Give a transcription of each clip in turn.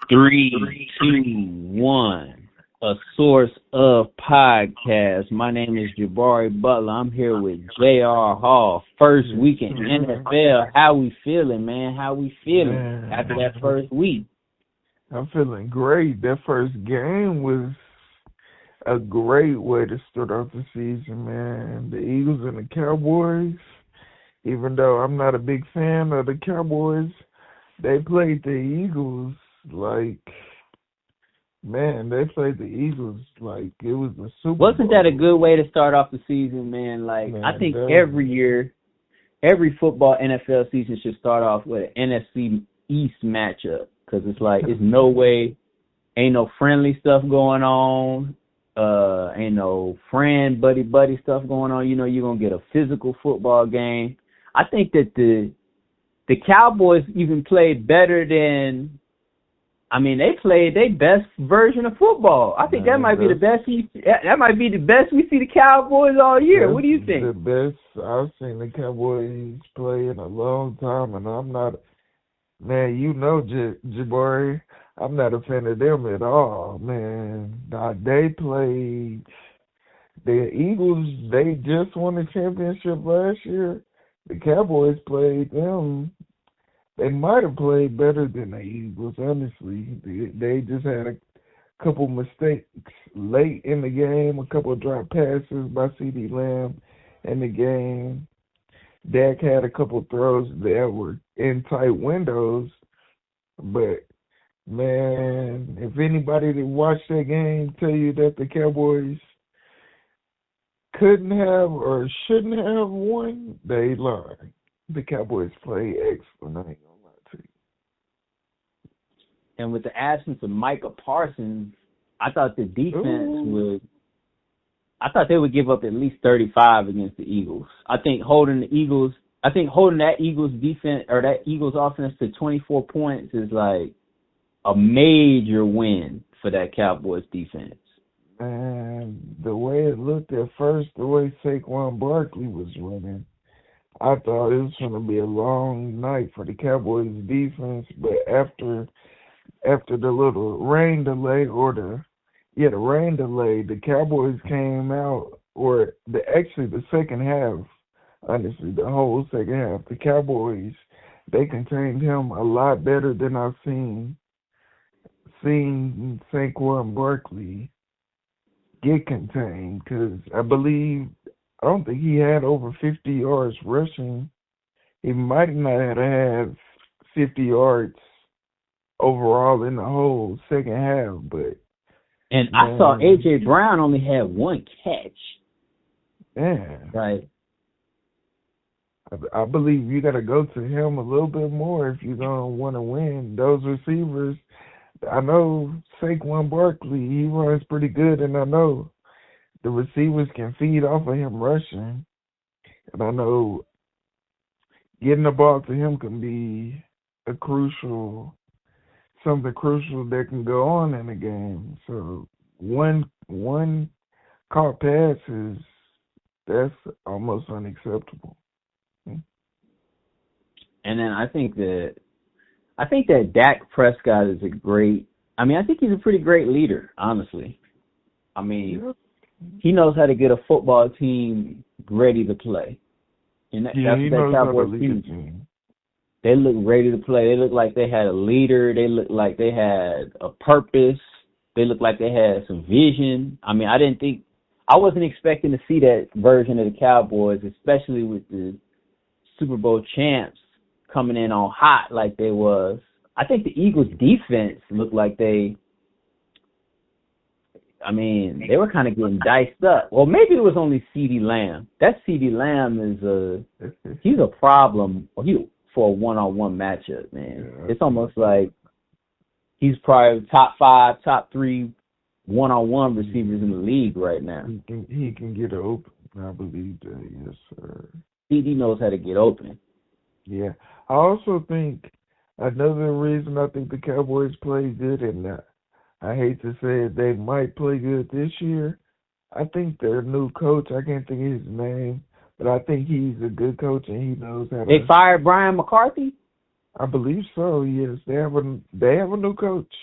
Three, two, one. A source of podcast. My name is Jabari Butler. I'm here with J.R. Hall. First week in NFL. How we feeling, man? How we feeling after that first week? I'm feeling great. That first game was a great way to start off the season, man. The Eagles and the Cowboys, even though I'm not a big fan of the Cowboys, they played the Eagles like, man, they played the Eagles like it was a Super Bowl. Wasn't that a good way to start off the season, man? Like, man, I think every year, every football NFL season should start off with an NFC East matchup because it's like, it's no way, ain't no friendly stuff going on. Ain't no friend, buddy stuff going on. You know, you're going to get a physical football game. I think that the Cowboys even played better than, I mean, they played their best version of football. I think that might be the best. That might be the best we see the Cowboys all year. What do you think? The best I've seen the Cowboys play in a long time, and I'm not, man, you know, Jabari, I'm not a fan of them at all, man. They played, the Eagles, they just won the championship last year. The Cowboys played them. They might have played better than the Eagles, honestly. They just had a couple mistakes late in the game, a couple of drop passes by C.D. Lamb in the game. Dak had a couple throws that were in tight windows. But, man, if anybody that watched that game tell you that the Cowboys couldn't have or shouldn't have won, they lied. The Cowboys played excellent. I ain't gonna lie to you. And with the absence of Micah Parsons, I thought the defense I thought they would give up at least 35 against the Eagles. I think holding that Eagles defense or that Eagles offense to 24 points is like a major win for that Cowboys defense. And the way it looked at first, the way Saquon Barkley was running, I thought it was going to be a long night for the Cowboys defense, but after the little rain delay the Cowboys came out, or the second half, honestly, the whole second half, the Cowboys, they contained him a lot better than I've seen Saquon Barkley get contained, because I don't think he had over 50 yards rushing. He might not have had 50 yards overall in the whole second half, but I saw A.J. Brown only had one catch. Man. Right. I believe you got to go to him a little bit more if you're going to want to win. Those receivers, I know Saquon Barkley, he runs pretty good, and I know the receivers can feed off of him rushing. And I know getting the ball to him can be something crucial that can go on in the game. So one caught pass that's almost unacceptable. And then I think that Dak Prescott is I think he's a pretty great leader, honestly. I mean, He knows how to get a football team ready to play. And that's that Cowboys team. They look ready to play. They look like they had a leader. They look like they had a purpose. They look like they had some vision. I mean, I wasn't expecting to see that version of the Cowboys, especially with the Super Bowl champs coming in on hot like they was. I think the Eagles defense looked like they were kind of getting diced up. Well, maybe it was only C.D. Lamb. That C.D. Lamb he's a problem for a one-on-one matchup, man. Yeah, it's almost like he's probably top 5, top 3 one-on-one receivers in the league right now. He can get open. I believe that, yes, sir. C.D. knows how to get open. Yeah. I also think another reason I think the Cowboys play good, and I hate to say it, they might play good this year. I think their new coach, I can't think of his name, but I think he's a good coach and he knows how to. They fired Brian McCarthy? I believe so, yes. They have a new coach.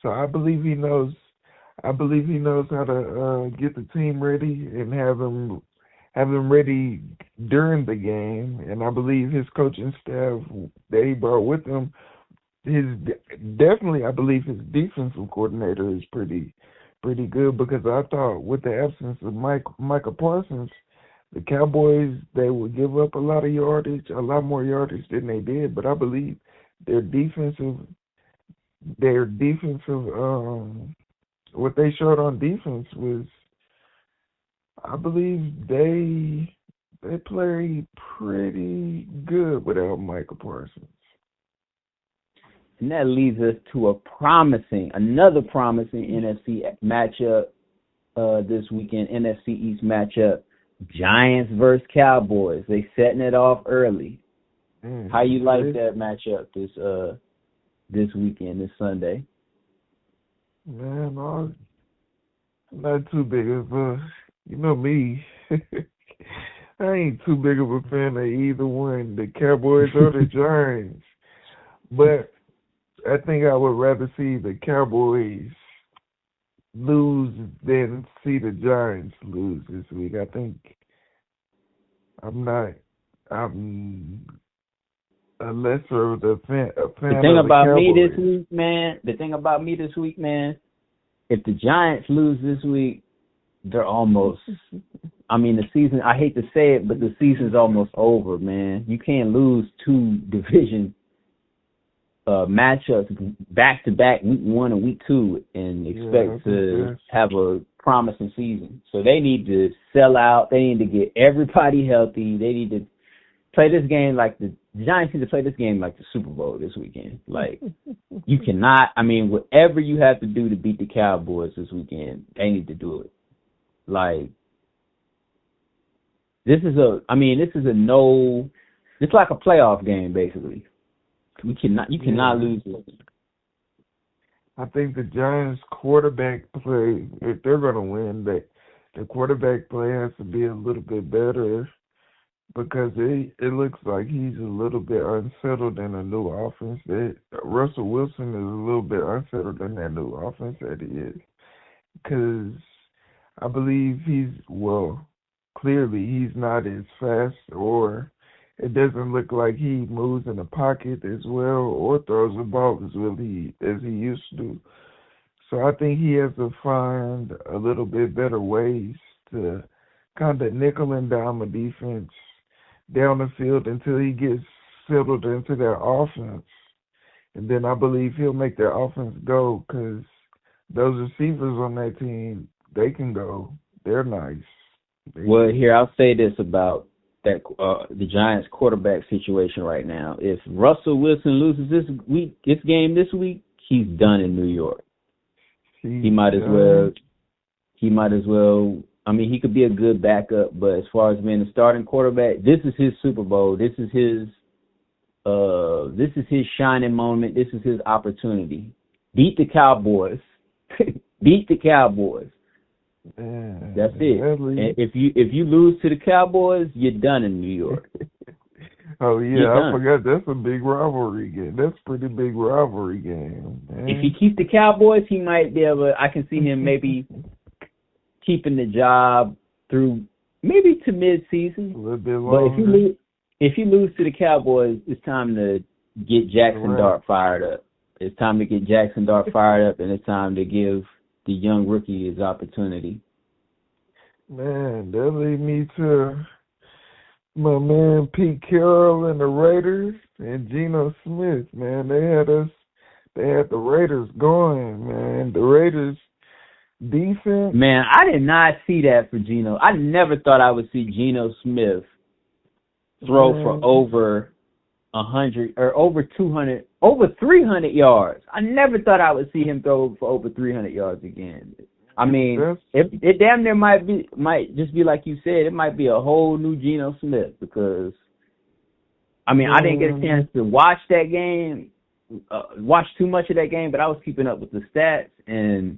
So I believe he knows. I believe he knows how to get the team ready and have them ready during the game. And I believe his coaching staff that he brought with him, his definitely, I believe his defensive coordinator is pretty good, because I thought with the absence of Michael Parsons, the Cowboys, they would give up a lot of yardage, a lot more yardage than they did. But I believe their defensive what they showed on defense was, I believe they played pretty good without Michael Parsons. And that leads us to another promising NFC matchup this weekend, NFC East matchup, Giants versus Cowboys. They setting it off early. How you like that matchup this weekend, this Sunday? Man, I'm not too big of you know me. I ain't too big of a fan of either one, the Cowboys or the Giants. But I think I would rather see the Cowboys lose than see the Giants lose this week. I think I'm a lesser of the fan The of thing the about me Cowboys. this week, man, if the Giants lose this week, they're almost, I mean, the season, I hate to say it, but the season's almost over, man. You can't lose two division matchups back to back, week 1 and week 2, and expect to have a promising season. So they need to sell out. They need to get everybody healthy. They need to play this game like the Giants need to play this game like the Super Bowl this weekend. Like, you cannot, I mean, whatever you have to do to beat the Cowboys this weekend, they need to do it. Like, it's like a playoff game, basically. You cannot lose it. I think the Giants quarterback play, if they're going to win, the quarterback play has to be a little bit better, because it looks like he's a little bit unsettled in a new offense. Russell Wilson is a little bit unsettled in that new offense that he is, because I believe clearly he's not as fast, or it doesn't look like he moves in the pocket as well or throws the ball as well as he used to. So I think he has to find a little bit better ways to kind of nickel and dime a defense down the field until he gets settled into their offense. And then I believe he'll make their offense go, because those receivers on that team, they can go. They're nice. Well, here, I'll say this about that the Giants quarterback situation right now. If Russell Wilson loses this game this week, he's done in New York. He might as well. I mean, he could be a good backup, but as far as being a starting quarterback, this is his Super Bowl. This is his shining moment. This is his opportunity. Beat the Cowboys. Beat the Cowboys. That's it. And if you lose to the Cowboys, you're done in New York. Oh yeah, I forgot that's a big rivalry game. That's a pretty big rivalry game, man. If he keeps the Cowboys, he might be able. I can see him maybe keeping the job through maybe to mid-season. A little bit longer. But if you lose to the Cowboys, it's time to get Jackson Dart fired up. It's time to get Jackson Dart fired up, and it's time to give the young rookie his opportunity. Man, that lead me to my man Pete Carroll and the Raiders and Geno Smith. Man, they had the Raiders going, man. The Raiders defense. Man, I did not see that for Geno. I never thought I would see Geno Smith throw for over 100 or over 200, over 300 yards. I never thought I would see him throw for over 300 yards again. I mean, it damn near might just be like you said. It might be a whole new Geno Smith, because I mean, I didn't get a chance to watch that game, watch too much of that game, but I was keeping up with the stats, and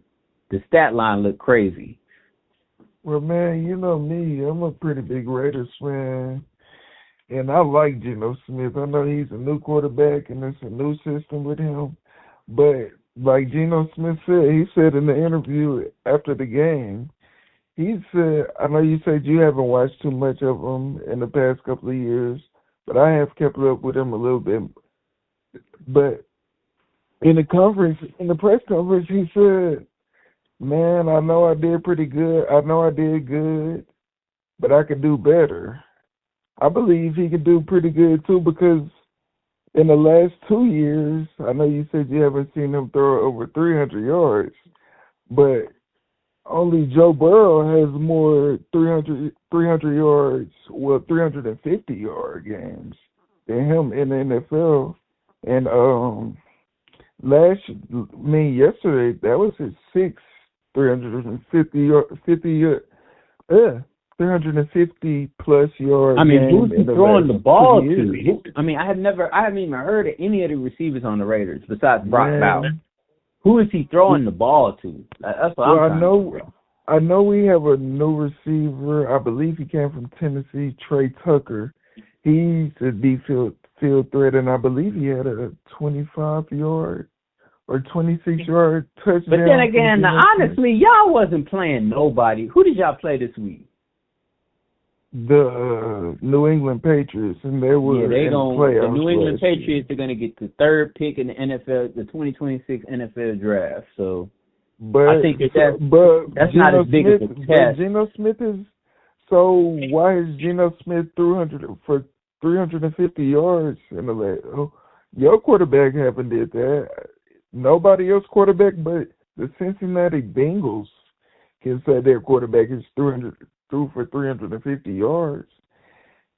the stat line looked crazy. Well, man, you know me. I'm a pretty big Raiders fan, and I like Geno Smith. I know he's a new quarterback, and it's a new system with him, but like Geno Smith said, he said in the interview after the game, he said, I know you said you haven't watched too much of him in the past couple of years, but I have kept up with him a little bit. But in the press conference, he said, man, I know I did pretty good. I know I did good, but I could do better. I believe he could do pretty good too because in the last 2 years, I know you said you haven't seen him throw over 300 yards, but only Joe Burrow has more 300 yards, 350-yard games than him in the NFL. And yesterday, that was his sixth 350 plus yard. I mean, game who's he in the throwing the last ball 2 years. to? I mean, I haven't even heard of any of the receivers on the Raiders besides Brock Man. Bowers. Who is he throwing the ball to? That's what I'm trying to figure out. I know we have a new receiver. I believe he came from Tennessee, Trey Tucker. He's a deep field threat, and I believe he had a 25-yard or 26-yard touchdown. But then again, honestly, y'all wasn't playing nobody. Who did y'all play this week? The New England Patriots, and they were in the playoffs. The New England Patriots are going to get the third pick in the NFL, the 2026 NFL draft. So, but I think that's not as big of a test. Geno Smith is. So why is Geno Smith 350 yards in the last? Oh, your quarterback haven't did that. Nobody else quarterback, but the Cincinnati Bengals can say their quarterback is threw for 350 yards.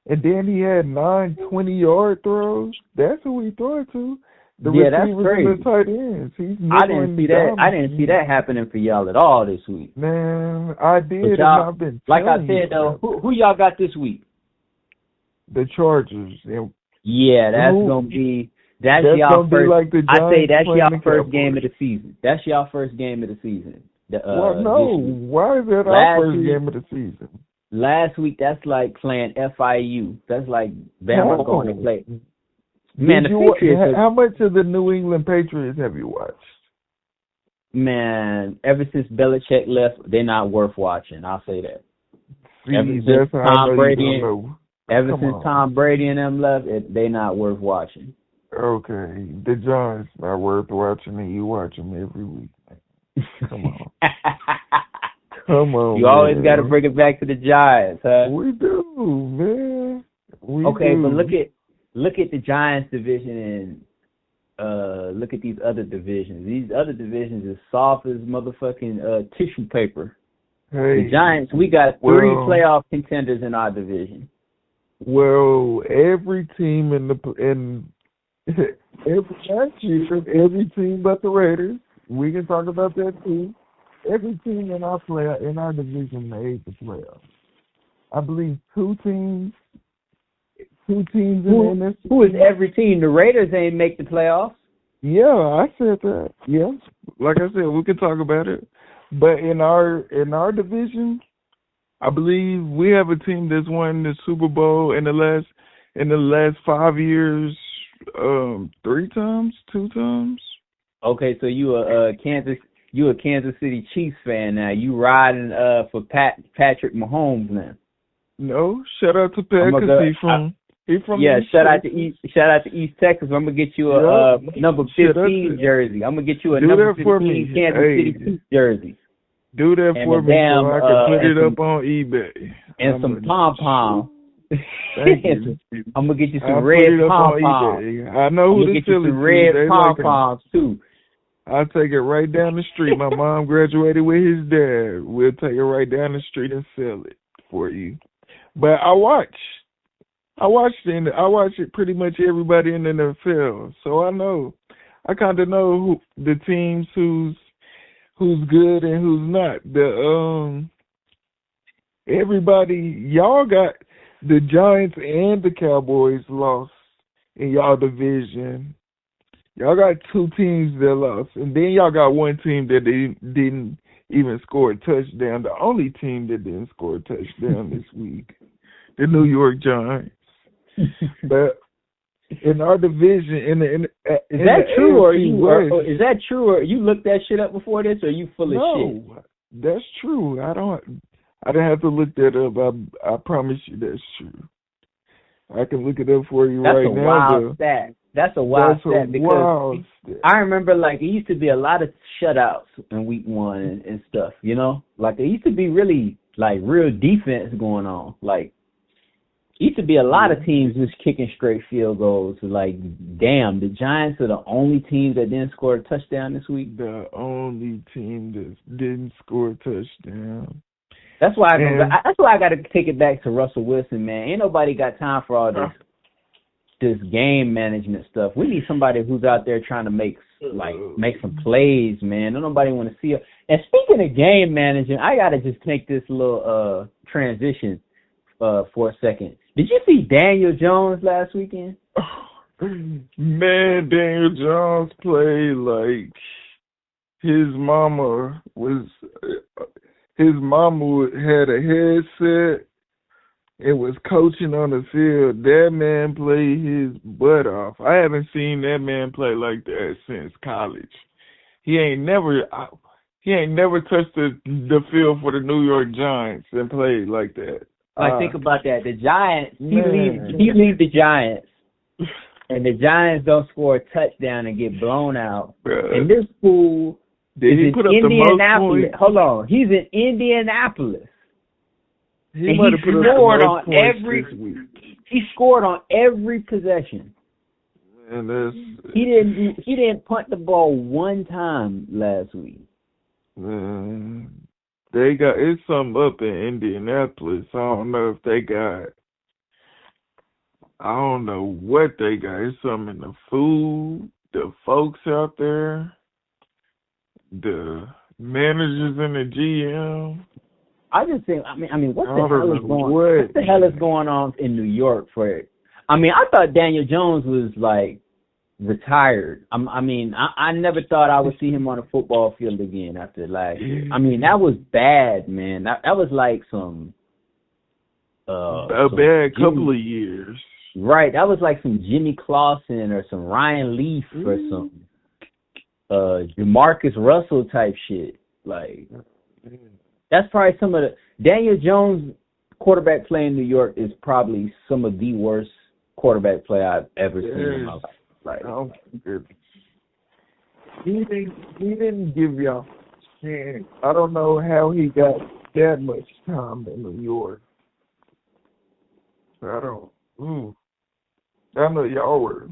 And then he had 9 20-yard throws. That's who he threw it to. The that's receivers crazy. and the tight ends. I didn't see that happening for y'all at all this week. Man, I did. And I've been like I said though, who y'all got this week? The Chargers. Yeah, that's gonna be y'all first. Like the I say that's y'all first Cowboys. Game of the season. That's y'all first game of the season. Why is that our first game of the season? Last week, that's like playing FIU. That's like Bama going to play. Man, the Patriots. How much of the New England Patriots have you watched? Man, ever since Belichick left, they're not worth watching. I'll say that. Ever since Tom Brady and them left, they're not worth watching. Okay, the Giants not worth watching, and you watch them every week. Come on. Come on. You always got to bring it back to the Giants, huh? We do, man. We do. But look at the Giants division and look at these other divisions. These other divisions is soft as motherfucking tissue paper. Hey, the Giants, we got 3 playoff contenders in our division. Well, every team every team but the Raiders. We can talk about that too. Every team in our division made the playoffs. I believe 2 teams. 2 teams in this. Who is every team? The Raiders ain't make the playoffs. Yeah, I said that. Yeah, like I said, we can talk about it. But in our division, I believe we have a team that's won the Super Bowl in the last 5 years, 3 times, 2 times. Okay, so you a Kansas City Chiefs fan now. You riding for Patrick Mahomes now. No, shout out to Pat because he's from East shout Texas. out to East Texas. I'm gonna get you a number 15 jersey. I'm gonna get you a number 15 Kansas City Chiefs jersey. Do that for me so I can put it up on eBay. And some pom-pom. Thank you. I'm gonna get you some red pom-poms. I know who the Phillies red pom-poms too. I'll take it right down the street. My mom graduated with his dad. We'll take it right down the street and sell it for you. But I watch it pretty much everybody in the NFL. So I kind of know who the teams who's good and who's not. Everybody, y'all got the Giants and the Cowboys lost in y'all division. Y'all got 2 teams that lost, and then y'all got 1 team that didn't even score a touchdown. The only team that didn't score a touchdown this week, the New York Giants. But in our division Is that true, or West. is that true, or you looked that shit up before this, or you full of shit? No, that's true. I didn't have to look that up. I promise you that's true. I can look it up for you right now. Wild stat. That's a wild stat because I remember like it used to be a lot of shutouts in week 1 and stuff. You know, like there used to be really like real defense going on. Like used to be a lot of teams just kicking straight field goals. Like, damn, the Giants are the only team that didn't score a touchdown this week. The only team that didn't score a touchdown. That's why I got to take it back to Russell Wilson, man. Ain't nobody got time for all this game management stuff. We need somebody who's out there trying to make some plays, man. Don't nobody want to see it. And speaking of game management, I got to just take this little transition for a second. Did you see Daniel Jones last weekend? Man, Daniel Jones played like his mama had a headset and was coaching on the field. That man played his butt off. I haven't seen that man play like that since college. He ain't never touched the field for the New York Giants and played like that. Like, think about that. The Giants, he leads the Giants, and the Giants don't score a touchdown and get blown out. Bruh. And this fool is in Indianapolis. Hold on. He's in Indianapolis. He scored on every possession. And he didn't punt the ball one time last week. It's something up in Indianapolis. I don't know what they got. It's something in the food, the folks out there, the managers and the GM. I just think, what the hell is going on in New York for it? I mean, I thought Daniel Jones was like retired. I never thought I would see him on a football field again after last year. I mean, that was bad, man. That was like some bad couple of years. Right. That was like some Jimmy Clausen or some Ryan Leaf or some DeMarcus Russell type shit. Like, that's probably some of the Daniel Jones quarterback play in New York is probably some of the worst quarterback play I've ever seen in my life. Like, he didn't give y'all a chance. I don't know how he got that much time in New York. I know y'all were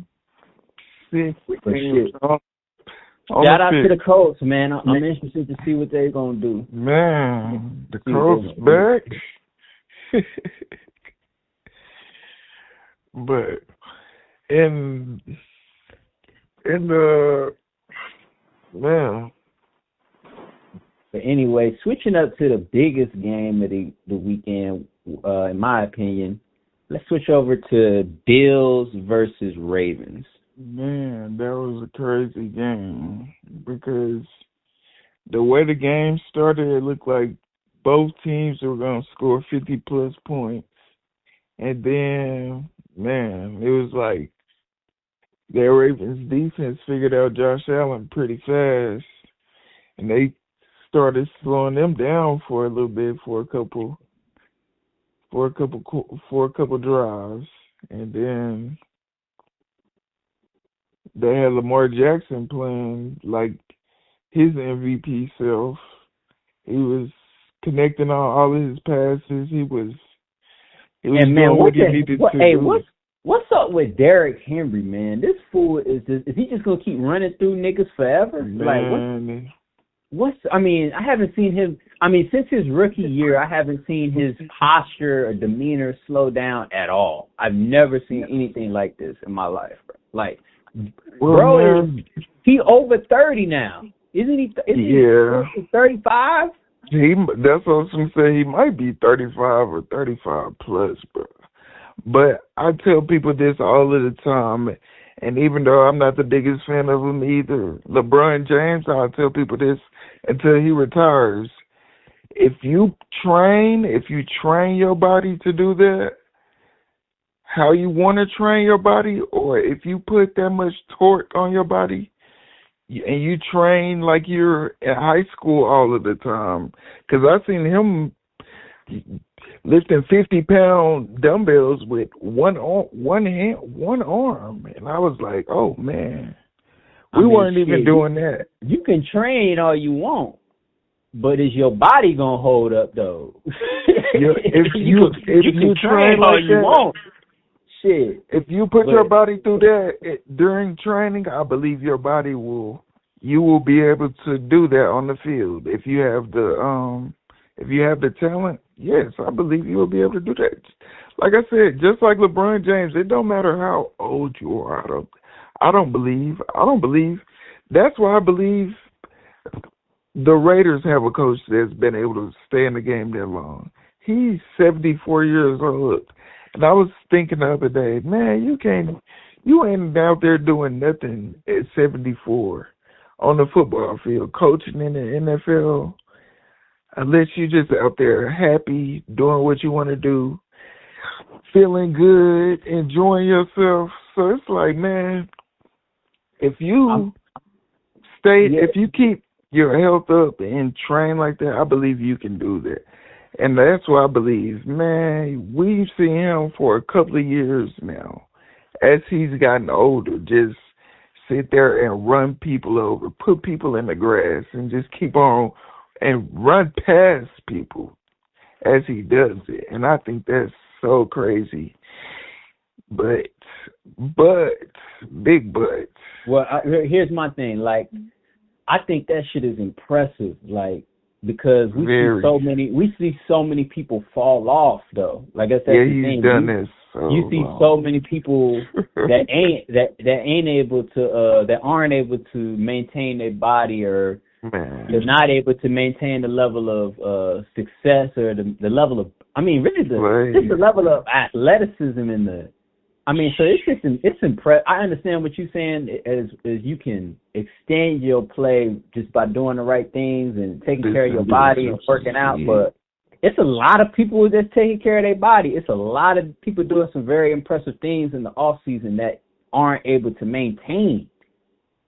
sick with shit. Shout out to the Colts, man. I'm interested to see what they're going to do. Man, the Colts back. But in the man. But anyway, switching up to the biggest game of the weekend, in my opinion, let's switch over to Bills versus Ravens. Man, that was a crazy game because the way the game started, it looked like both teams were going to score 50-plus points. And then, man, it was like the Ravens defense figured out Josh Allen pretty fast, and they started slowing them down for a little bit for a couple drives, and then they had Lamar Jackson playing like his MVP self. He was connecting on all of his passes. He was doing what he needed to do. What's up with Derrick Henry, man? This fool is he just gonna keep running through niggas forever? Man. I haven't seen him. Since his rookie year, I haven't seen his posture or demeanor slow down at all. I've never seen anything like this in my life, bro. Like, he over 30 now, isn't he? He 35? That's what I'm saying. He might be 35 or 35 plus, bro. But I tell people this all of the time, and even though I'm not the biggest fan of him either, LeBron James, I'll tell people this until he retires. If you train your body to do that, how you want to train your body, or if you put that much torque on your body and you train like you're at high school all of the time. Because I've seen him lifting 50-pound dumbbells with one hand, one arm, and I was like, oh man, we weren't even doing that. You can train all you want, but is your body gonna hold up though? If you train all like you that, want, shit. If you put your body through that during training, I believe your body you will be able to do that on the field. If you have the talent, yes, I believe you will be able to do that. Like I said, just like LeBron James, it don't matter how old you are. I don't believe. That's why I believe the Raiders have a coach that's been able to stay in the game that long. He's 74 years old. And I was thinking the other day, man, you ain't out there doing nothing at 74 on the football field, coaching in the NFL, unless you just out there happy, doing what you want to do, feeling good, enjoying yourself. So it's like, man, if you keep your health up and train like that, I believe you can do that. And that's what I believe. Man, we've seen him for a couple of years now. As he's gotten older, just sit there and run people over, put people in the grass, and just keep on and run past people as he does it. And I think that's so crazy. But, big but. Well, here's my thing. Like, I think that shit is impressive. Like, because we see so many people fall off though. Like I said, he's done this. You see so many people that aren't able to maintain their body, or they're not able to maintain the level of success, or the level of, I mean, really just the level of athleticism in the. I mean, so it's impressive. I understand what you're saying as you can extend your play just by doing the right things and taking care of your body and working out, but it's a lot of people that's taking care of their body. It's a lot of people doing some very impressive things in the off season that aren't able to maintain.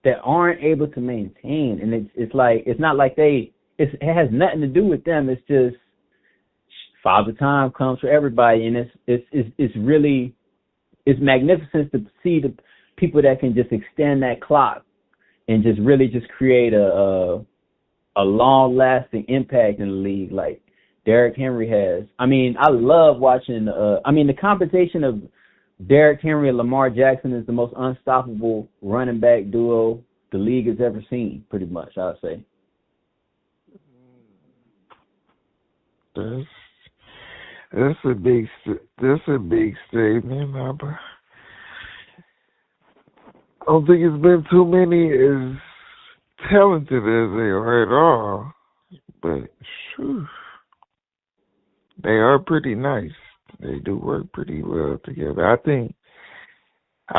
And it's like, it's not like it has nothing to do with them. It's just Father Time comes for everybody, and it's really. It's magnificent to see the people that can just extend that clock and just really just create a long-lasting impact in the league like Derrick Henry has. I mean, I love watching. The competition of Derrick Henry and Lamar Jackson is the most unstoppable running back duo the league has ever seen, pretty much, I would say. That's a big statement, but I don't think it's been too many as talented as they are at all. But they are pretty nice. They do work pretty well together. I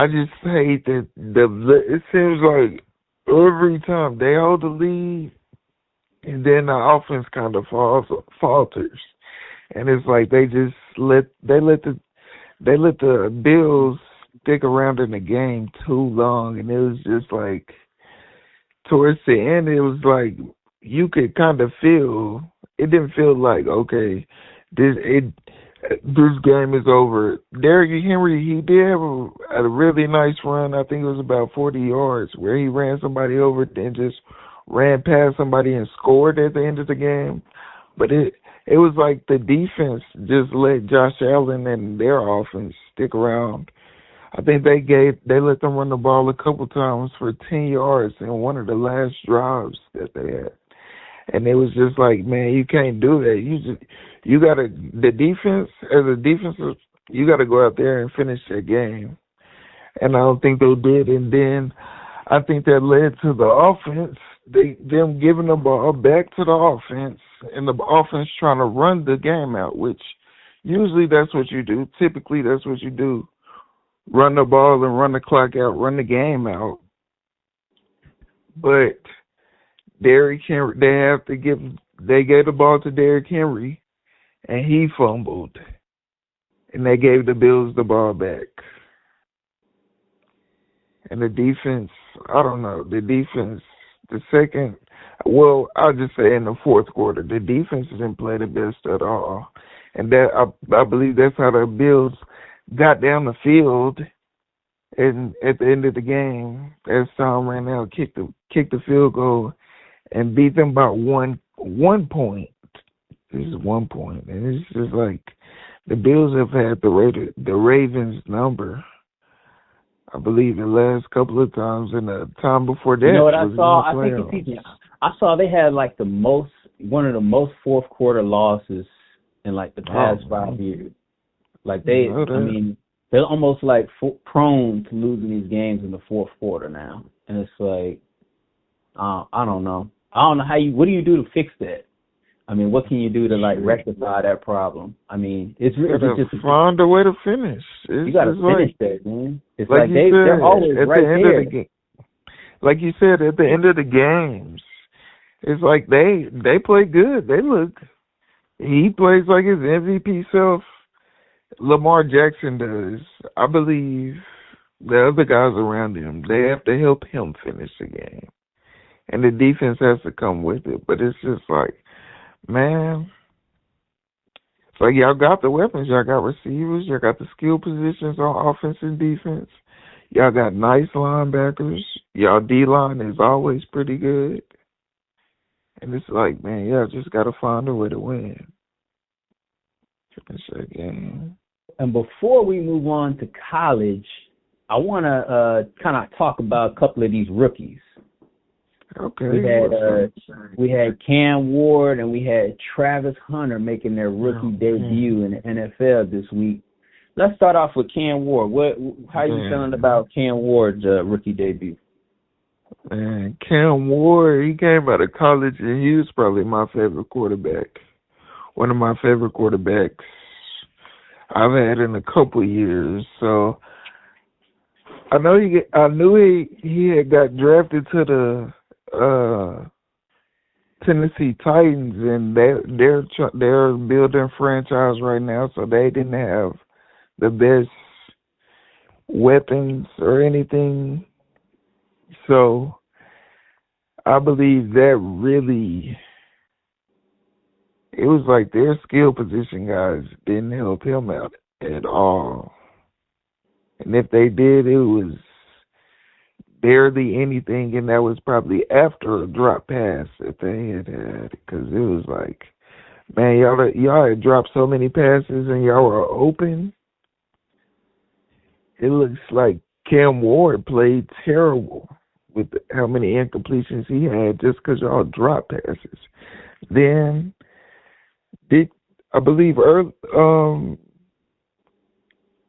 just hate that it seems like every time they hold the lead, and then the offense kind of falters. And it's like they just let the Bills stick around in the game too long, and it was just like towards the end, it was like you could kind of feel it didn't feel like okay, this game is over. Derrick Henry, he did have a really nice run. I think it was about 40 yards where he ran somebody over, then just ran past somebody and scored at the end of the game, but it was like the defense just let Josh Allen and their offense stick around. I think they let them run the ball a couple times for 10 yards in one of the last drives that they had. And it was just like, man, you can't do that. You got to, the defense, as a defensive, you got to go out there and finish that game. And I don't think they did. And then I think that led to the offense, them giving the ball back to the offense, and the offense trying to run the game out, which usually that's what you do. Typically that's what you do. Run the ball and run the clock out, run the game out. But Derrick Henry, they gave the ball to Derrick Henry, and he fumbled. and they gave the Bills the ball back. And the defense, I don't know, the defense, I'll just say in the fourth quarter, the defense didn't play the best at all. And that I believe that's how the Bills got down the field. And at the end of the game, as Tom ran out, kicked the field goal and beat them by one point. This is 1 point. And it's just like the Bills have had the Ravens number, I believe, the last couple of times, and the time before that. You know what I saw? I saw they had like one of the most fourth quarter losses in like the past 5 years. Like they're almost like prone to losing these games in the fourth quarter now, and it's like, I don't know. I don't know what do you do to fix that? I mean, what can you do to like rectify that problem? I mean, it's just find a way to finish. You got to finish that, man. It's like they're always at right the end there. of the game. Like you said, at the end of the games, it's like they play good. He plays like his MVP self. Lamar Jackson does. I believe the other guys around him, they have to help him finish the game, and the defense has to come with it. But it's just like, man, it's like y'all got the weapons. Y'all got receivers. Y'all got the skill positions on offense and defense. Y'all got nice linebackers. Y'all D-line is always pretty good. And it's like, man, y'all just got to find a way to win. Finish that game. And before we move on to college, I want to kind of talk about a couple of these rookies. Okay. We had Cam Ward and we had Travis Hunter making their rookie debut in the NFL this week. Let's start off with Cam Ward. How are you feeling about Cam Ward's rookie debut? Man, Cam Ward, he came out of college and he was probably my favorite quarterback. One of my favorite quarterbacks I've had in a couple of years. So I knew he had got drafted to the Tennessee Titans, and they're building franchise right now, so they didn't have the best weapons or anything. So I believe that really, it was like their skill position guys didn't help him out at all. And if they did, it was barely anything, and that was probably after a drop pass that they had, because it was like, man, y'all had dropped so many passes and y'all were open. It looks like Cam Ward played terrible with how many incompletions he had just because y'all dropped passes. Then, I believe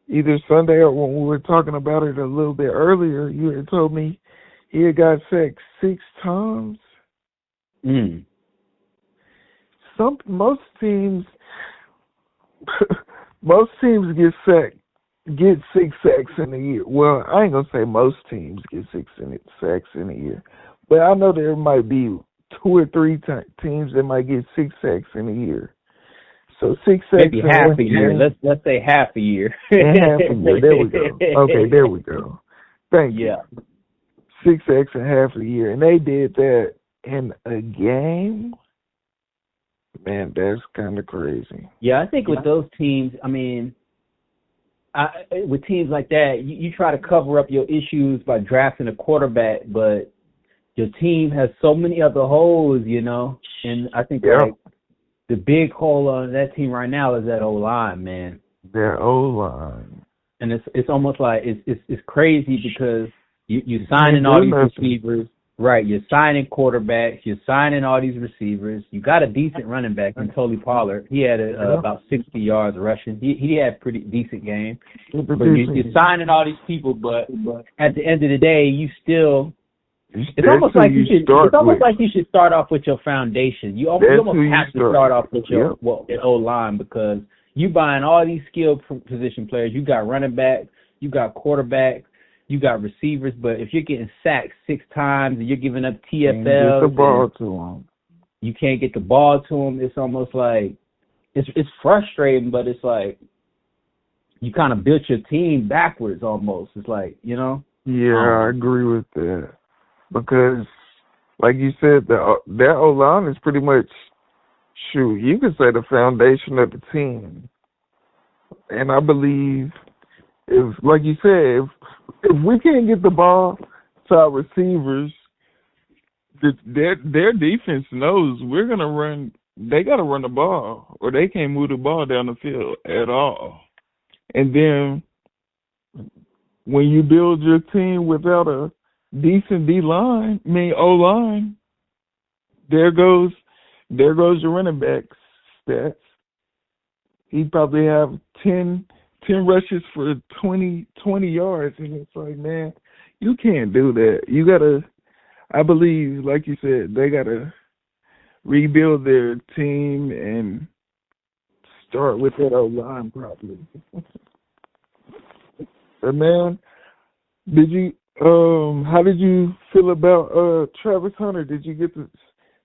either Sunday or when we were talking about it a little bit earlier, you had told me he had got sacked 6 times. Most teams get 6 sacks in a year. Well, I ain't gonna say most teams get 6 sacks in a year, but I know there might be 2 or 3 teams that might get 6 sacks in a year. So 6 sacks. Maybe half a year. Let's say half a year. Half a year. There we go. Okay, there we go. Thank you. 6 sacks in half a year, and they did that in a game. Man, that's kind of crazy. Yeah, I think with those teams, I mean, with teams like that, you try to cover up your issues by drafting a quarterback, but your team has so many other holes, you know. And I think like the big hole on that team right now is that O-line, man. Their O-line. And it's almost like it's crazy because you're signing all these receivers. Right, you're signing quarterbacks, you're signing all these receivers. You got a decent running back in Tony Pollard. He had about 60 yards rushing. He had a pretty decent game. But you're signing all these people, but at the end of the day, you still. It's almost like you should start off with your foundation. You almost have to start off with your O-line, because you buying all these skilled position players. You got running backs, you got quarterbacks, you got receivers, but if you're getting sacked 6 times and you're giving up TFLs, get the ball to them. You can't get the ball to them. It's almost like it's frustrating, but it's like you kind of built your team backwards almost. It's like, Yeah, I agree with that. Because, like you said, that O-line is pretty much, shoot, you could say the foundation of the team. And I believe, if, like you said, if we can't get the ball to our receivers, their defense knows we're going to run. They got to run the ball, or they can't move the ball down the field at all. And then when you build your team without a decent O-line, there goes your running back stats. He'd probably have 10 rushes for 20 yards, and it's like, man, you can't do that. You got to, I believe, like you said, they got to rebuild their team and start with that O-line properly. But man, how did you feel about Travis Hunter? Did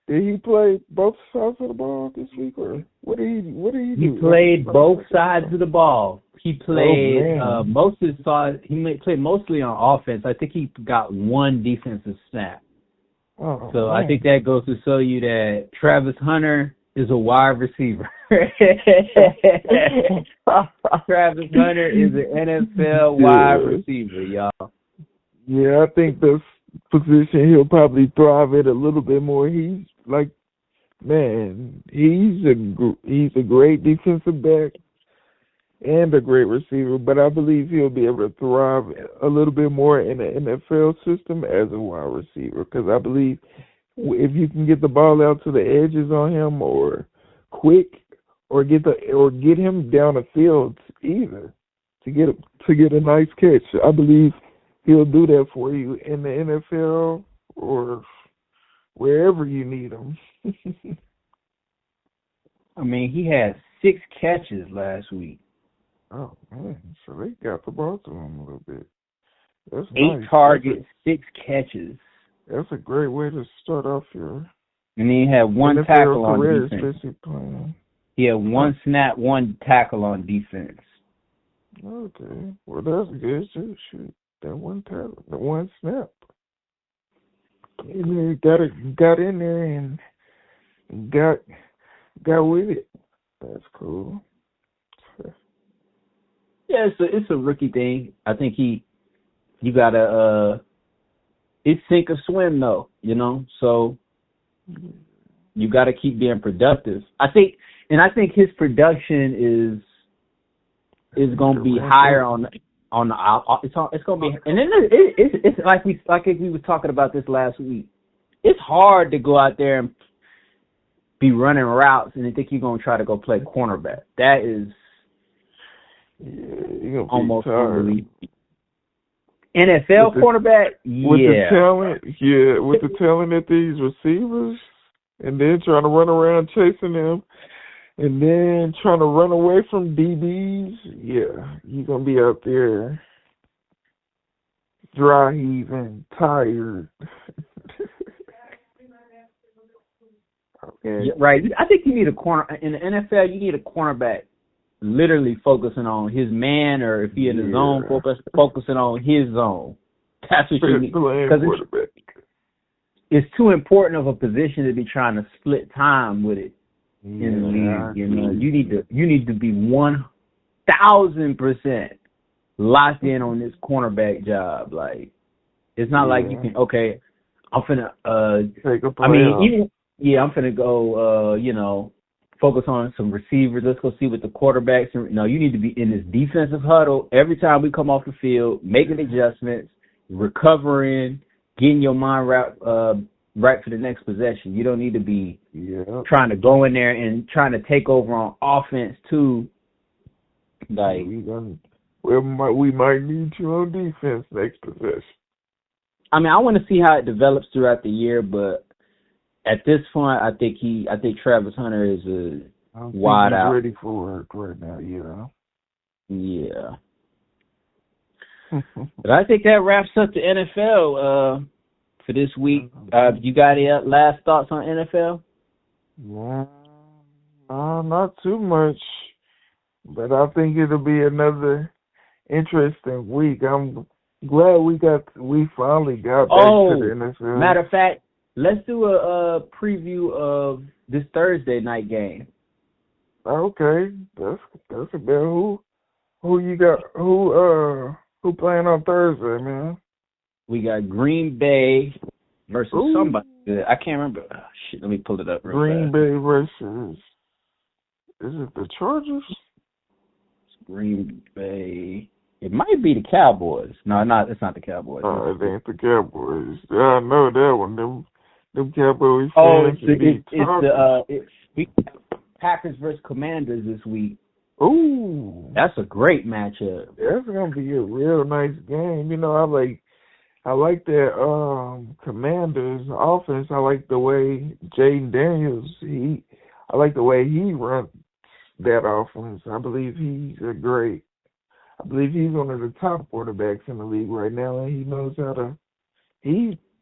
he play both sides of the ball this week, or what did he do? He played both sides of the ball. He played He played mostly on offense. I think he got one defensive snap. Oh, so man. I think that goes to show you that Travis Hunter is a wide receiver. Travis Hunter is an NFL wide receiver, y'all. Yeah, I think this position he'll probably thrive at a little bit more. He's like, man, he's a great defensive back and a great receiver, but I believe he'll be able to thrive a little bit more in the NFL system as a wide receiver, because I believe if you can get the ball out to the edges on him, or quick, or get him down the field either to get a nice catch, I believe he'll do that for you in the NFL or wherever you need him. I mean, he had 6 catches last week. Oh, man. So they got the ball to him a little bit. That's 8 nice. targets, 6 catches. That's a great way to start off your And then he had 1 NFL tackle on career, defense. especially playing. He had 1 snap, 1 tackle on defense. Okay. Well, that's good. Shoot. That 1 tackle, the 1 snap. And he got in there and got with it. That's cool. Yeah, it's a rookie thing. I think you gotta it's sink or swim though, So you gotta keep being productive. I think his production is gonna be higher on the it's gonna be, and then it's like we were talking about this last week. It's hard to go out there and be running routes and then think you're gonna try to go play cornerback. That is almost unbelievable. NFL cornerback, with the talent at these receivers, and then trying to run around chasing them, and then trying to run away from DBs, you're gonna be out there dry heaving, tired. Yeah, right. I think you need a corner in the NFL. You need a cornerback literally focusing on his man, or if he in the zone, focusing on his zone. That's what you need, because it's too important of a position to be trying to split time with it in the league. You need to be 1,000% locked in on this cornerback job. Like, it's not like you can. Okay, I'm finna. Take a play I'm finna go. Focus on some receivers. Let's go see what the quarterbacks. No, you need to be in this defensive huddle every time we come off the field, making adjustments, recovering, getting your mind right for the next possession. You don't need to be trying to go in there and trying to take over on offense too. Like, we might need you on defense next possession. I mean, I want to see how it develops throughout the year, but at this point, I think Travis Hunter is wide out. Ready for work right now, Yeah. But I think that wraps up the NFL for this week. You got any last thoughts on NFL? No, not too much. But I think it'll be another interesting week. I'm glad we finally got back to the Oh, NFL. matter of fact, let's do a preview of this Thursday night game. Okay, that's a bit. Who you got? Who playing on Thursday, man? We got Green Bay versus Ooh, somebody. I can't remember. Oh, shit, let me pull it up real Green fast. Bay versus. Is it the Chargers? Green Bay. It might be the Cowboys. No, it's not the Cowboys. It ain't the Cowboys. I know that one. Them Cowboys Oh, fans should be talking. we have Packers versus Commanders this week. Ooh, That's a great matchup. that's gonna be a real nice game. You know, I like that Commanders offense. I like the way Jaden Daniels I like the way he runs that offense. I believe he's one of the top quarterbacks in the league right now, and he knows how to.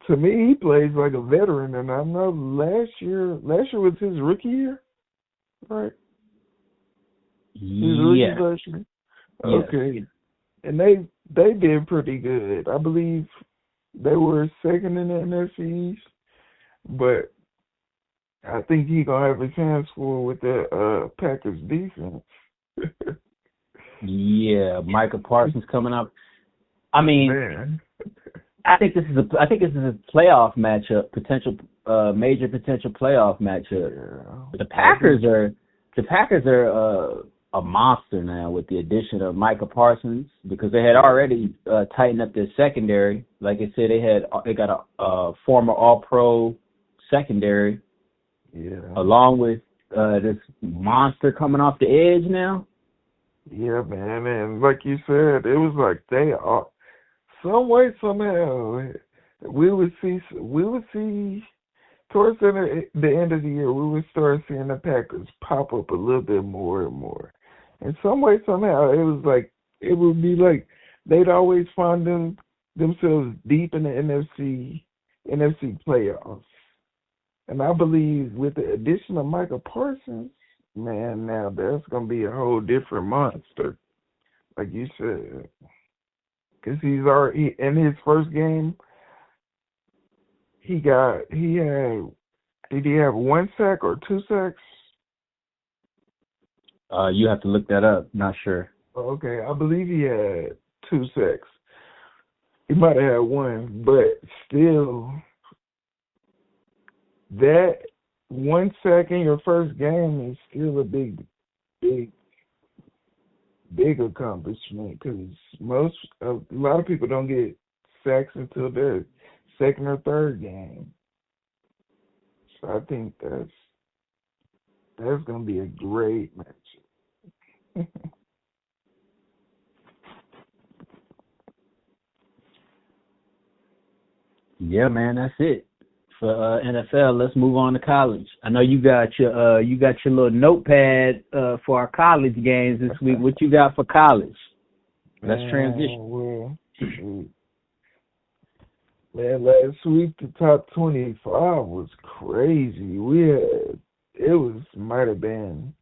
To me, he plays like a veteran, and I know last year was his rookie year, right? His rookie Yes. last year. Yes. Okay, and they did pretty good. I believe they were second in the NFC East, but I think he gonna have a chance with the Packers defense. Yeah. Micah Parsons coming up. I mean, Man, I think this is a playoff matchup, major potential playoff matchup. yeah. The Packers are a monster now with the addition of Micah Parsons because they had already tightened up their secondary. Like I said, they got a former All-Pro secondary, Yeah. along with this monster coming off the edge now. Yeah, man, and like you said, it was like they are some way somehow we would see towards the end of the year we would start seeing the Packers pop up a little bit more and more. In some way somehow it would be like they'd always find themselves deep in the NFC playoffs. And I believe with the addition of Michael Parsons, man, now that's gonna be a whole different monster, like you said. Because he's already in his first game. Did he have one sack or two sacks? You have to look that up. Not sure. Okay, I believe he had two sacks. He might have had one, but still, that one sack in your first game is still a big, big accomplishment. Because a lot of people don't get sacks until their second or third game. So I think that's gonna be a great match. Yeah, man, that's it for NFL. Let's move on to college. I know you got your little notepad for our college games this week. What you got for college? Let's transition. Well, shoot. Man, last week the top 25 was crazy. Might have been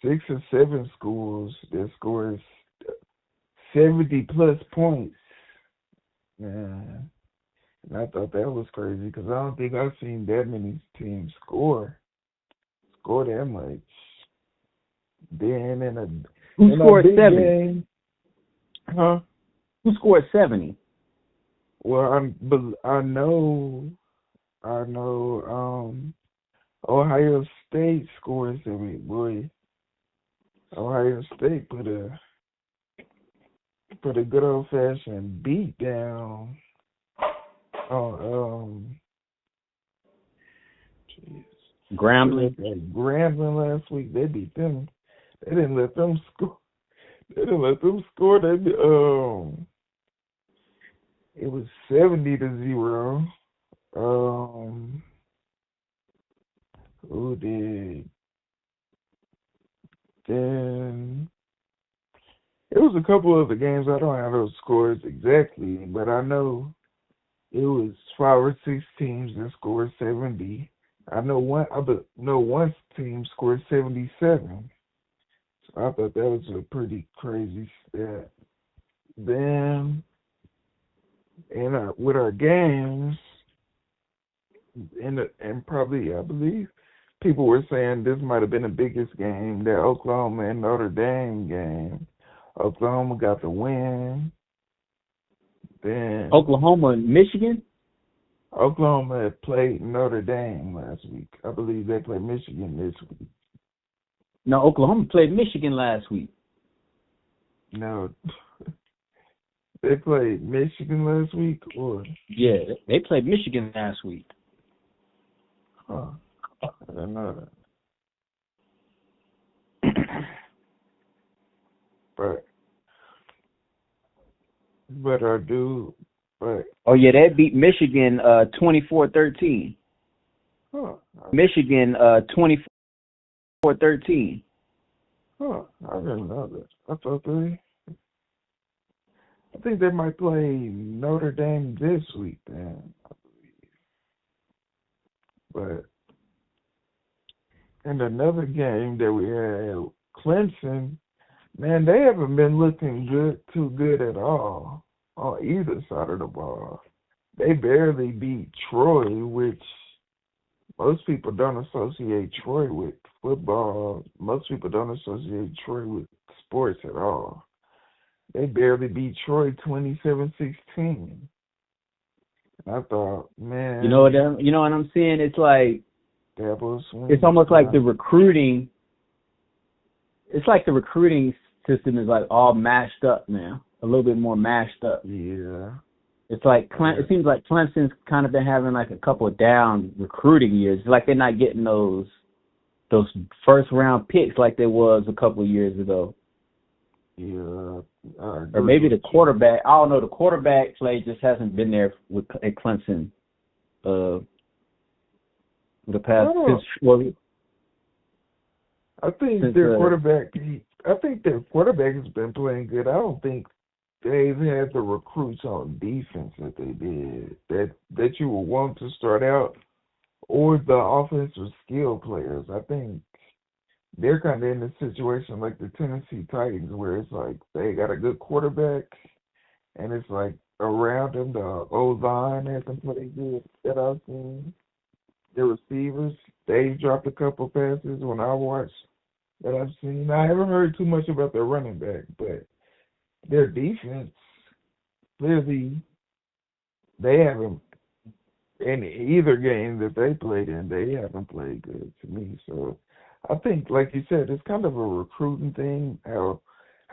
6 or 7 schools that scored 70 plus points. Man, and I thought that was crazy because I don't think I've seen that many teams score that much. Then Who in a scored big 70? game, huh? Who scored 70? Well, I know, Ohio State scored 70. Boy, Ohio State put a good old fashioned beat down on Grambling. Grambling last week. They beat them. They didn't let them score. It was 70-0. Who did? Then it was a couple other games. I don't have those scores exactly, but I know it was 5 or 6 teams that scored 70. I know one team scored 77. So I thought that was a pretty crazy stat. Then with our games, and probably I believe people were saying this might have been the biggest game, that Oklahoma and Notre Dame game. Oklahoma got the win. Then Oklahoma and Michigan? Oklahoma had played Notre Dame last week. I believe they played Michigan this week. No, Oklahoma played Michigan last week. No, they played Michigan last week, or Yeah, they played Michigan last week. huh? I don't know that. But I do. But Oh yeah, they beat Michigan 24-13. huh? Michigan 24-13. Huh? I didn't know that. I think they might play Notre Dame this week then. But in another game that we had, Clemson, man, they haven't been looking too good at all on either side of the ball. They barely beat Troy, which most people don't associate Troy with football. Most people don't associate Troy with sports at all. They barely beat Troy 27-16. I thought, man, You know what I'm saying? It's like it's almost like the recruiting. It's like the recruiting system is like all mashed up now, a little bit more mashed up. Yeah. It's like it seems like Clemson's kind of been having like a couple of down recruiting years. It's like they're not getting those first round picks like there was a couple of years ago. Yeah. Or maybe the quarterback. I don't know. The quarterback play just hasn't been there at Clemson. The past I think their quarterback. I think their quarterback has been playing good. I don't think they've had the recruits on defense that they did that you would want to start out, or the offensive skill players. I think they're kind of in a situation like the Tennessee Titans, where it's like they got a good quarterback, and it's like around them the O-line hasn't played good that I've seen. Their receivers, they dropped a couple passes when I watched that I've seen. I haven't heard too much about their running back, but their defense, clearly, they haven't, in either game that they played in, they haven't played good to me. So I think, like you said, it's kind of a recruiting thing, how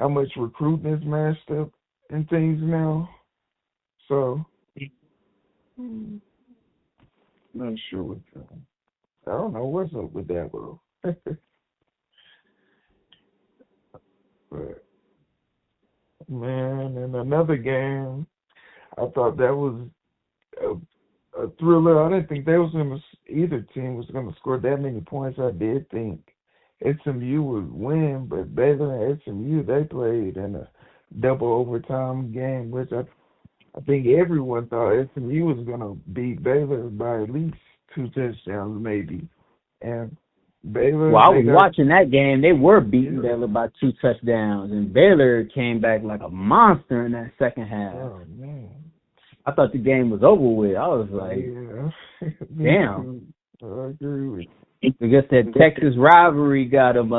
much recruiting is mashed up in things now. So, not sure what's up. I don't know what's up with that, bro. But, man, in another game, I thought that was a thriller. I didn't think either team was going to score that many points. I did think SMU would win, but Baylor and SMU, they played in a double overtime game, which I think everyone thought SMU was going to beat Baylor by at least 2 touchdowns, maybe. And Baylor. Well, I was watching that game. They were beating Baylor by 2 touchdowns, and Baylor came back like a monster in that second half. Oh, man. I thought the game was over with. I was like, damn. I agree with you. I guess that Texas rivalry got them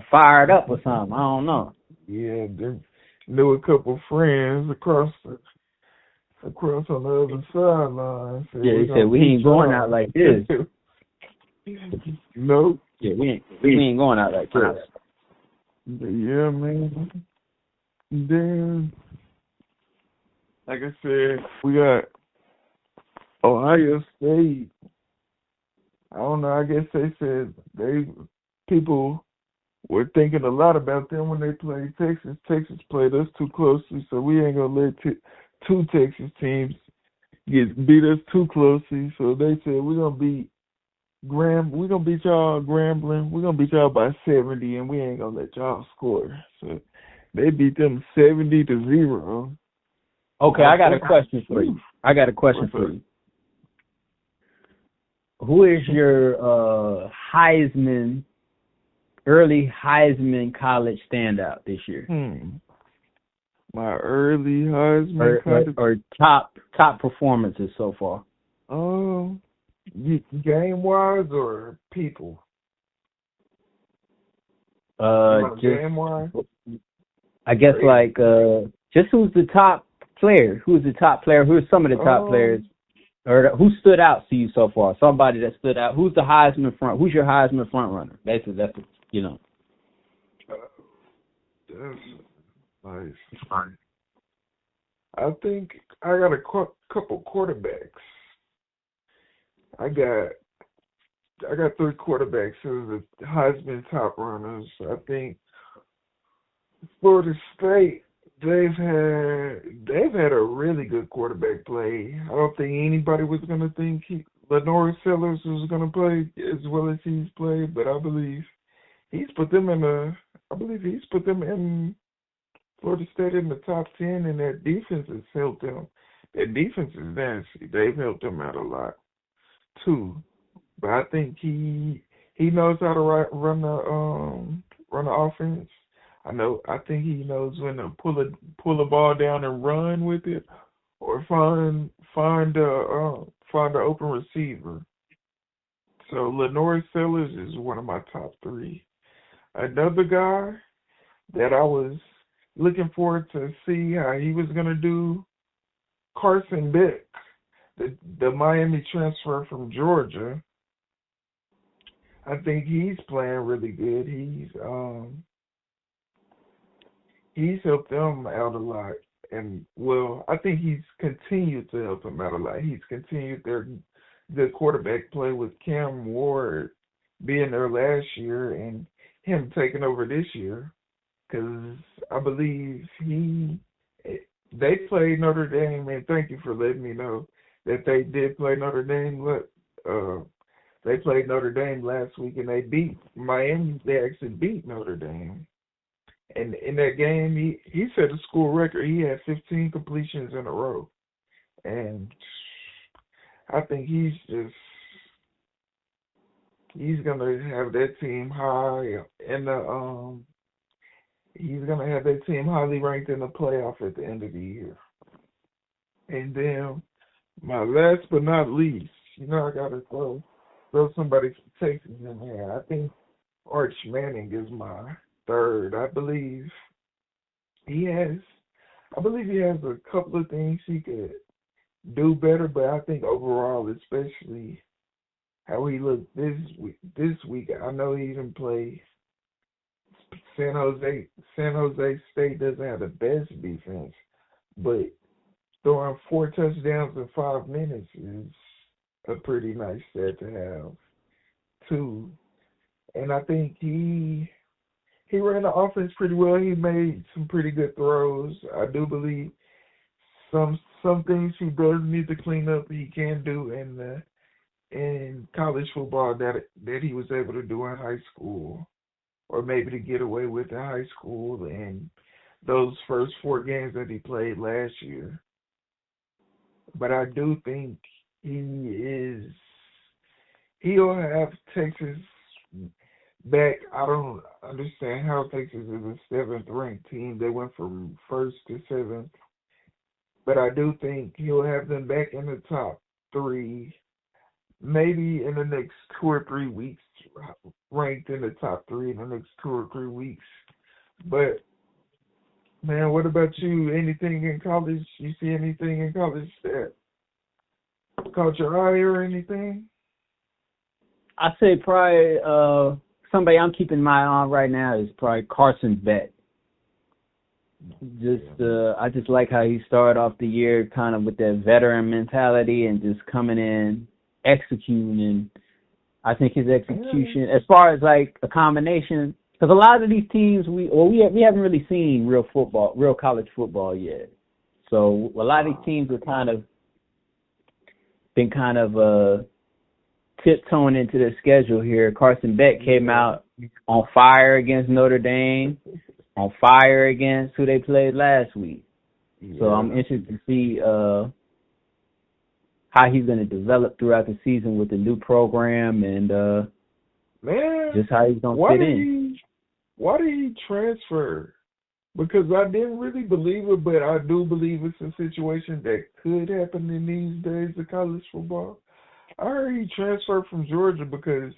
fired up or something. I don't know. Yeah, they knew a couple friends across on the other sideline. Yeah, he said we ain't going out like this. Nope. Yeah, we ain't going out like this. Yeah, man. Then, like I said, we got Ohio State. I don't know. I guess they said people were thinking a lot about them when they played Texas. Texas played us too closely, so we ain't gonna let two Texas teams beat us too closely. So they said we're gonna beat y'all Grambling. We're gonna beat y'all by 70, and we ain't gonna let y'all score. So they beat them 70-0. Okay, I got a question for you. Who is your early Heisman college standout this year? My early Heisman or kind of. or top performances so far? Um, game wise or people? Just Game wise. I guess Crazy. like just who's the top player? Who's the top player? Who are some of the top players? Um, Or who stood out to you so far? Somebody that stood out. Who's the Heisman front? Who's your Heisman front runner? Basically, that's what, you know. that's nice. I think I got a couple quarterbacks. I got I got three quarterbacks who are the Heisman top runners. I think Florida State they've had a really good quarterback play. I don't think anybody was gonna think Lenore Sellers was gonna play as well as he's played, but he's put them in a I believe he's put them in Florida State in the top 10, and their defense has helped them. Their defense is nasty. They've helped them out a lot too. But I think he knows how to run the offense. I think he knows when to pull a ball down and run with it, or find a open receiver. So Lenore Sellers is one of my top three. Another guy that I was looking forward to see how he was gonna do, Carson Beck, the Miami transfer from Georgia. I think he's playing really good. He's helped them out a lot, and well, I think he's continued to help them out a lot. He's continued their good quarterback play with Cam Ward being there last year and him taking over this year. Because I believe they played Notre Dame, and thank you for letting me know that they did play Notre Dame. They played Notre Dame last week, and they beat Miami. They actually beat Notre Dame. And in that game, he set a school record. He had 15 completions in a row. And I think he's gonna have that team high in the he's gonna have that team highly ranked in the playoff at the end of the year. And then my last but not least, I gotta throw somebody from Texas in there. I think Arch Manning is my third. He has he has a couple of things he could do better, but I think overall, especially how he looked this week, I know he didn't play San Jose. San Jose State doesn't have the best defense, but throwing 4 touchdowns in 5 minutes is a pretty nice stat to have too. And I think he ran the offense pretty well. He made some pretty good throws. I do believe some things he does need to clean up. He can do in college football that he was able to do in high school, or maybe to get away with in high school and those first 4 games that he played last year. But I do think he'll have Texas back. I don't understand how Texas is a 7th ranked team. They went from 1st to 7th. But I do think he'll have them back in the top 3, maybe in the next 2 or 3 weeks, ranked in the top 3 in the next 2 or 3 weeks. But, man, what about you? Anything in college? You see anything in college that caught your eye or anything? I say probably somebody I'm keeping my eye on right now is probably Carson Beck. I just like how he started off the year kind of with that veteran mentality and just coming in, executing. And I think his execution, as far as like a combination, because a lot of these teams we haven't really seen real college football yet. So a lot of these teams have been tiptoeing into their schedule here. Carson Beck came out on fire against Notre Dame, on fire against who they played last week. Yeah. So I'm interested to see how he's going to develop throughout the season with the new program and just how he's going to fit in. Why did he transfer because I didn't really believe it, but I do believe it's a situation that could happen in these days of college football. I heard he transferred from Georgia because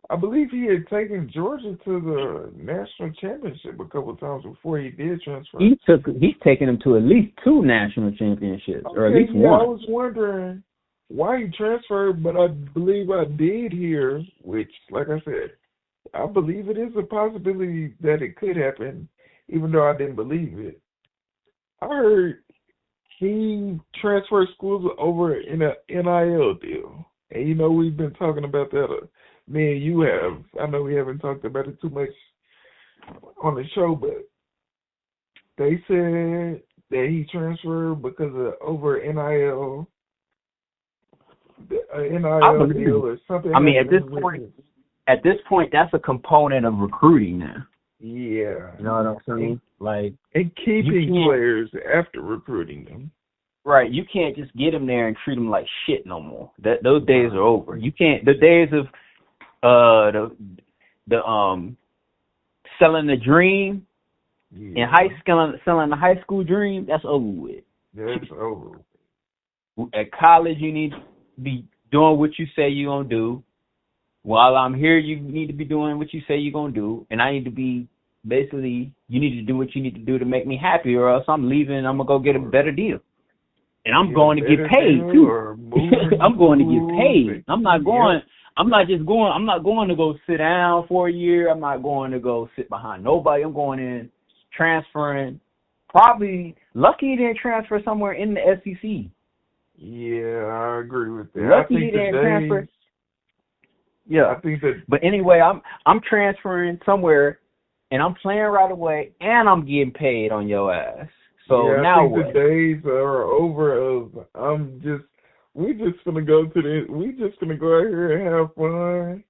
I believe he had taken Georgia to the national championship a couple of times before he did transfer. He's taken him to at least 2 national championships, or at least yeah, one. I was wondering why he transferred, but I believe I did hear, which, like I said, I believe it is a possibility that it could happen, even though I didn't believe it. I heard he transferred schools over in a NIL deal. And you know, we've been talking about that. Me and you have. I know we haven't talked about it too much on the show, but they said that he transferred because of over NIL, NIL deal or something. I mean, at this point, that's a component of recruiting now. Yeah. You know what I'm saying? Like, and keeping players after recruiting them. Right. You can't just get them there and treat them like shit no more. Those days are over. You can't. The days of selling the dream in high school, selling the high school dream, that's over with. That's over. At college, you need to be doing what you say you're gonna do. While I'm here, you need to be doing what you say you're going to do. And I need to be, basically, you need to do what you need to do to make me happy, or else I'm leaving and I'm going to go get a better deal. And I'm going to get paid, too. I'm going to get paid. I'm not going to go sit down for a year. I'm not going to go sit behind nobody. I'm going in, transferring. Probably lucky he didn't transfer somewhere in the SEC. Yeah, I agree with that. Lucky he didn't transfer. Yeah, I think that. But anyway, I'm transferring somewhere, and I'm playing right away, and I'm getting paid on your ass. So yeah, now I think what? the days are over of we just gonna go out here and have fun.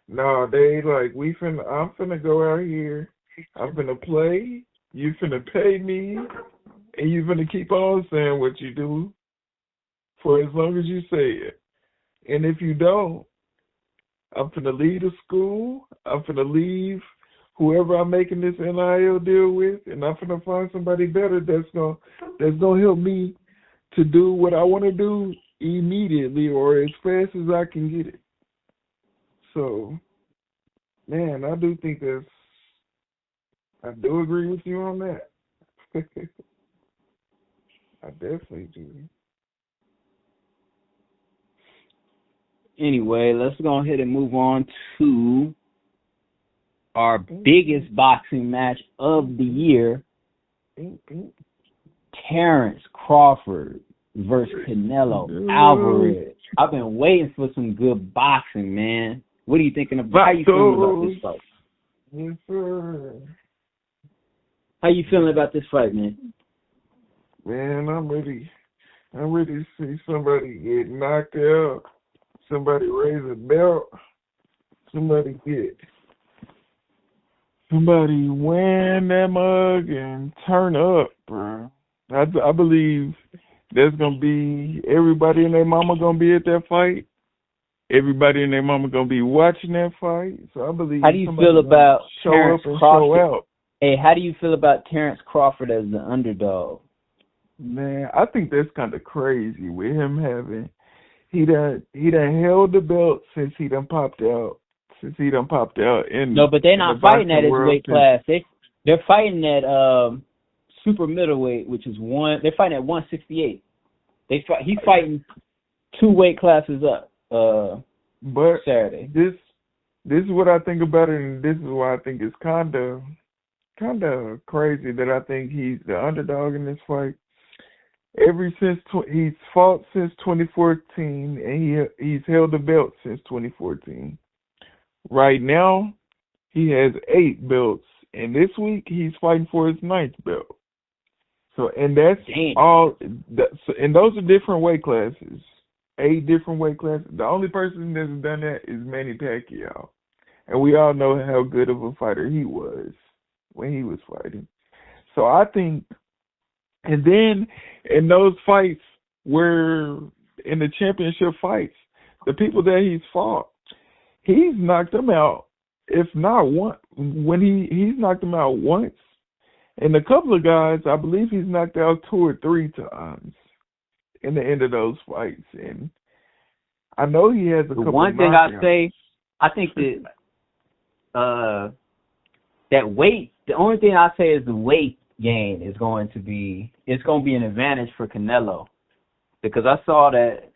No, they like I'm finna go out here. I'm finna play. You finna pay me, and you finna keep on saying what you do for as long as you say it. And if you don't, I'm finna leave the school. I'm finna leave whoever I'm making this NIL deal with, and I'm finna find somebody better that's gonna help me to do what I want to do immediately or as fast as I can get it. So, man, I do think I do agree with you on that. I definitely do. Anyway, let's go ahead and move on to our biggest boxing match of the year. Terrence Crawford versus Canelo Alvarez. I've been waiting for some good boxing, man. What are you thinking about? How you feeling about this fight? Yes, sir. How you feeling about this fight, man? Man, I'm ready to see somebody get knocked out. Somebody raise a belt. Somebody win that mug and turn up, bro. I believe there's gonna be everybody and their mama gonna be at that fight. Everybody and their mama gonna be watching that fight. So I believe. How do you feel about Terrence Crawford? Show out. Hey, how do you feel about Terrence Crawford as the underdog? Man, I think that's kind of crazy with him having. He done held the belt since he done popped out. No, but they're not fighting at his weight class. They're fighting at super middleweight, which is they're fighting at 168. He's fighting 2 weight classes up. But Saturday. This is what I think about it, and this is why I think it's kind of crazy that I think he's the underdog in this fight. He's fought since 2014, and he's held the belt since 2014. Right now, he has 8 belts, and this week he's fighting for his 9th belt. So, and that's all. And those are different weight classes. 8 different weight classes. The only person that's done that is Manny Pacquiao, and we all know how good of a fighter he was when he was fighting. So I think. And then in those fights where in the championship fights, the people that he's fought, he's knocked them out. If not one, when he's knocked them out once, And a couple of guys, I believe he's knocked out 2 or 3 times in the end of those fights. And I know he has a The couple one of thing I knockouts. say, I think that that weight. The only thing I say is the weight gain is going to be an advantage for Canelo, because I saw that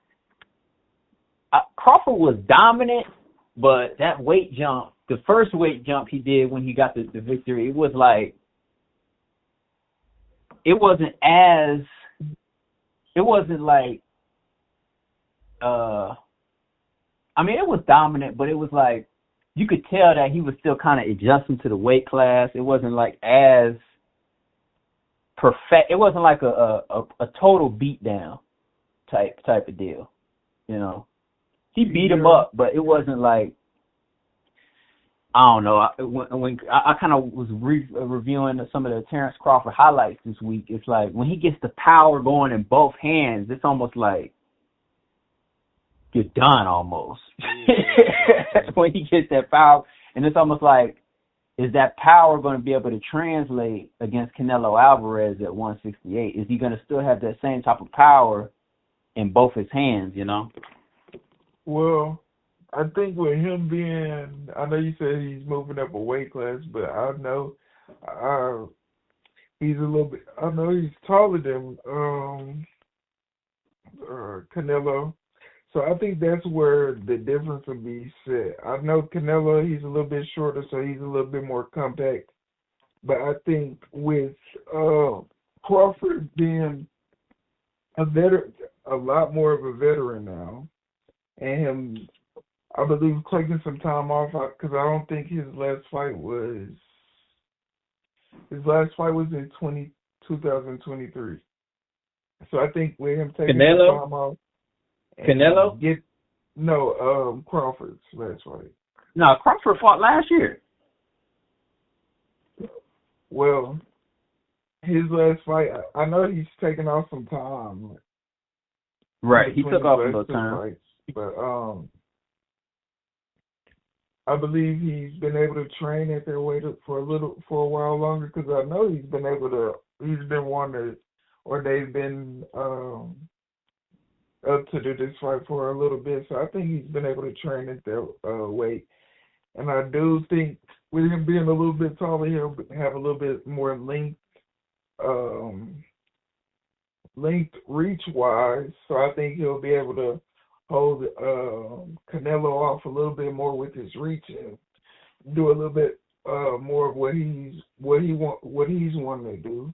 Crawford was dominant, but that weight jump, the first weight jump he did when he got the victory, it was like it wasn't like I mean, it was dominant, but it was like you could tell that he was still kind of adjusting to the weight class. It wasn't like as perfect. It wasn't like a total beatdown type of deal. You know, he beat him up, but it wasn't like, I don't know. When I kind of was reviewing some of the Terrence Crawford highlights this week, it's like when he gets the power going in both hands, it's almost like you're done almost. When he gets that power, and it's almost like, is that power going to be able to translate against Canelo Alvarez at 168? Is he going to still have that same type of power in both his hands, you know? Well, I think with him being, I know you said he's moving up a weight class, but I know he's a little bit, I know he's taller than Canelo. So I think that's where the difference will be set. I know Canelo, he's a little bit shorter, so he's a little bit more compact. But I think with Crawford being a lot more of a veteran now, and him, I believe, taking some time off, because I don't think his last fight was in 2023. So I think with him taking some time off. Canelo? Crawford's last fight. No, Crawford fought last year. Well, his last fight, I know he's taking off some time. Right, he took off a little time. Fights, but I believe he's been able to train at their weight for a while longer, because I know he's been wanting, or they've been up to do this fight for a little bit. So I think he's been able to train at their weight. And I do think with him being a little bit taller, he'll have a little bit more length reach-wise. So I think he'll be able to hold Canelo off a little bit more with his reach and do a little bit more of what he's wanting to do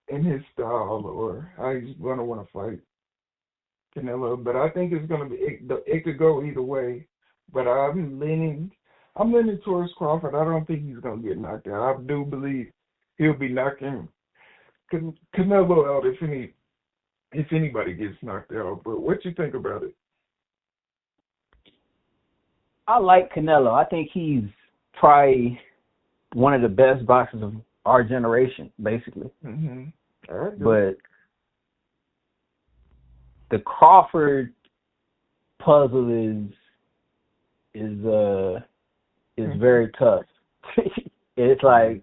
in his style, or how he's going to want to fight Canelo. But I think it's going to be, it could go either way. But I'm leaning towards Crawford. I don't think he's going to get knocked out. I do believe he'll be knocking Canelo out if anybody gets knocked out. But what you think about it? I like Canelo. I think he's probably one of the best boxers of our generation, basically. Mm-hmm. But the Crawford puzzle is very tough. It's like,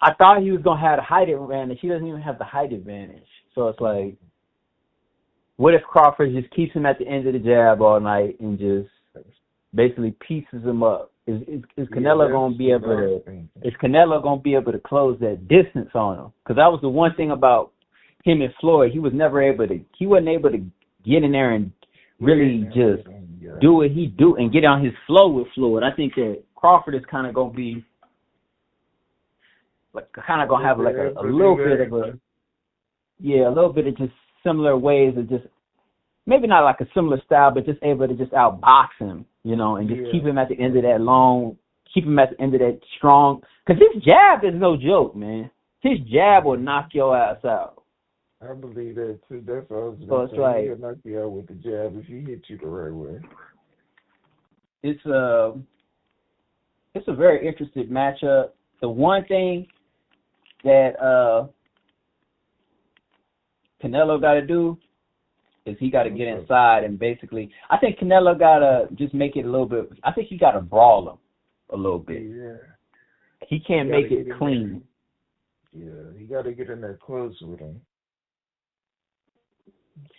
I thought he was gonna have the height advantage. He doesn't even have the height advantage. So it's like, what if Crawford just keeps him at the end of the jab all night and just basically pieces him up? Is Canelo gonna be able to? Is Canelo gonna be able to close that distance on him? Because that was the one thing about him and Floyd. He wasn't able to get in there and really just do what he do and get on his flow with Floyd. I think that Crawford is kind of gonna be have like a little bit of a little bit of just similar ways of just, maybe not like a similar style, but just able to just outbox him, you know, and just keep him at the end of that strong. Because his jab is no joke, man. His jab will knock your ass out. I believe that too. That's what I was going to say. He'll knock you out with the jab if he hits you the right way. It's a very interesting matchup. The one thing that Canelo got to do is he got to get inside and basically, I think Canelo got to just make it a little bit, I think he got to brawl him a little bit. Yeah. He can't make it clean. Yeah, he got to get in there close with him.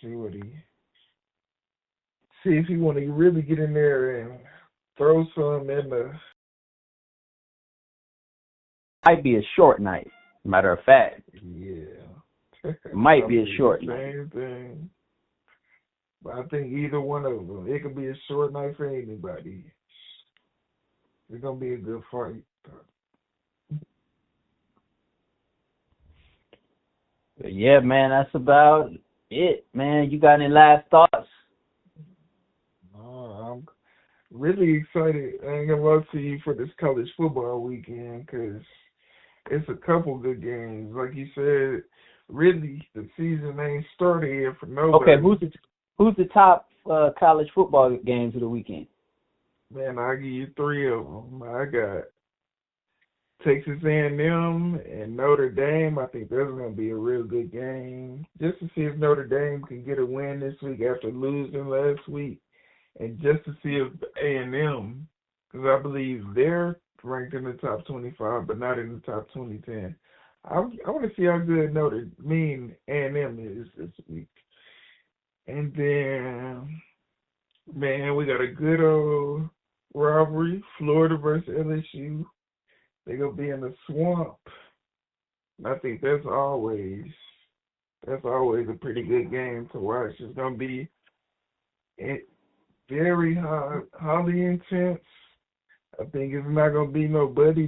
See if he want to really get in there and throw some in the. Might be a short night. Matter of fact. Yeah. Might be a short night. Same thing. But I think either one of them, it could be a short night for anybody. It's gonna be a good fight. But yeah, man, that's about it, man. You got any last thoughts? I'm really excited. I ain't gonna lie to you for this college football weekend because it's a couple good games. Like you said, really the season ain't started yet for nobody. Okay, who's the top college football games of the weekend? Man, I'll give you three of them. I got Texas A&M and Notre Dame. I think that's going to be a real good game. Just to see if Notre Dame can get a win this week after losing last week. And just to see if A&M, because I believe they're ranked in the top 25, but not in the top 2010. I want to see how good A&M is this week. And then, man, we got a good old rivalry, Florida versus LSU. They're going to be in the swamp. And I think that's always a pretty good game to watch. It's going to be very highly intense. I think it's not going to be no buddy.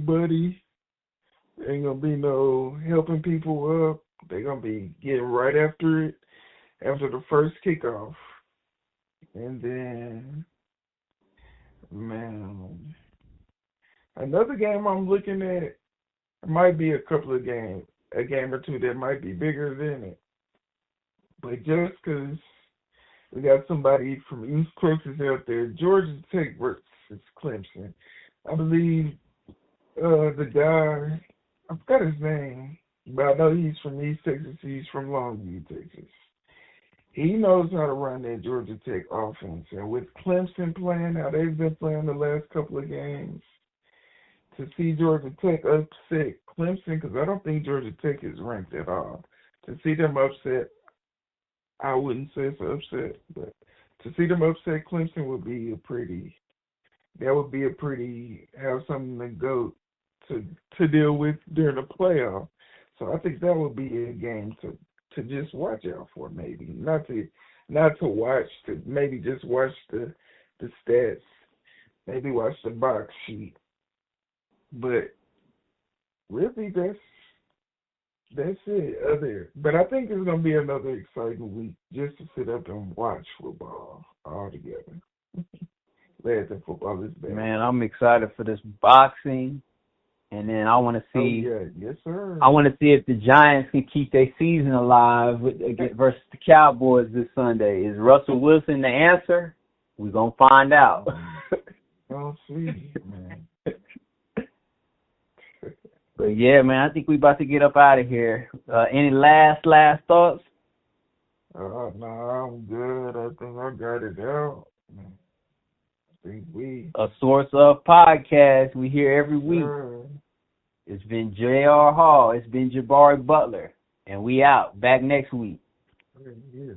There ain't going to be no helping people up. They're going to be getting right after it, after the first kickoff. And then, man, another game I'm looking at, it might be a couple of games, a game or two that might be bigger than it. But just because we got somebody from East Texas out there, Georgia Tech versus Clemson. I believe the guy, I forgot his name, but I know he's from East Texas. He's from Longview, Texas. He knows how to run that Georgia Tech offense. And with Clemson playing how they've been playing the last couple of games, to see Georgia Tech upset Clemson, because I don't think Georgia Tech is ranked at all. To see them upset, I wouldn't say it's an upset, but to see them upset Clemson would be have something to go to deal with during the playoff. So I think that would be a game to just watch out for, maybe. Not to watch, to maybe just watch the stats, maybe watch the box sheet. But really, that's it. But I think it's gonna be another exciting week just to sit up and watch football all together. Glad that football is back. Man, I'm excited for this boxing, and then I want to see. Oh, yeah. Yes, sir. I want to see if the Giants can keep their season alive versus the Cowboys this Sunday. Is Russell Wilson the answer? We're gonna find out. I'll see, man. But yeah, man, I think we about to get up out of here. Any last thoughts? No, I'm good. I think I got it out. I think A Source of Podcast. We here every week. Sure. It's been J.R. Hall. It's been Jabari Butler. And we out. Back next week. Yeah.